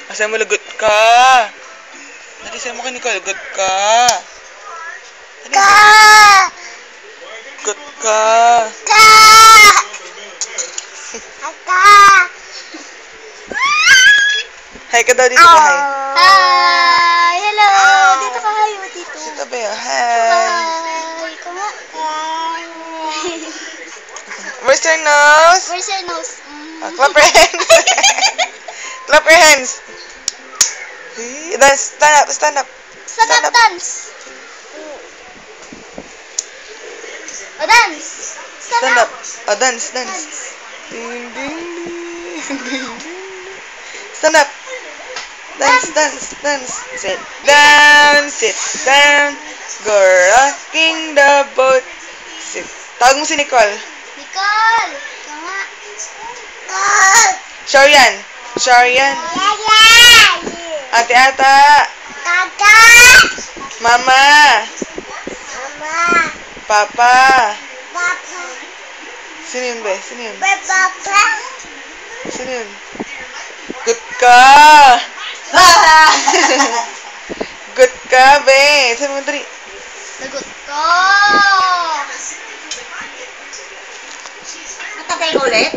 Asay mo lagot ka. Dali sa'yo mo kay Nicole. Lagot ka. Lagot ka. Hi ka daw dito ka, hi. Hi! Hello! Dito ka, hi mo dito. Dito ba yun? Hi. Hi! Kuma. Hi! Where's your nose? Where's your nose? Clap your hands. Clap your hands. Dance. Stand up. Stand up. Stand up dance. O, dance. Stand up. Oh, dance. Dance. Ding, ding, ding, ding. Stand up. Dance, dance, dance. Sit down, sit down. Go rocking the boat. Sit. Tawag mo si Nicole. Nicole! Kuma. Sharian. Sharian. Ate Ata. Kaka! Mama. Mama! Papa. Papa! Sino yun ba? Sino yun? Papa! Sino yun? Good ka. Good ka, be. Sabi mo, dali. Lagot ko! Matatay ko ulit?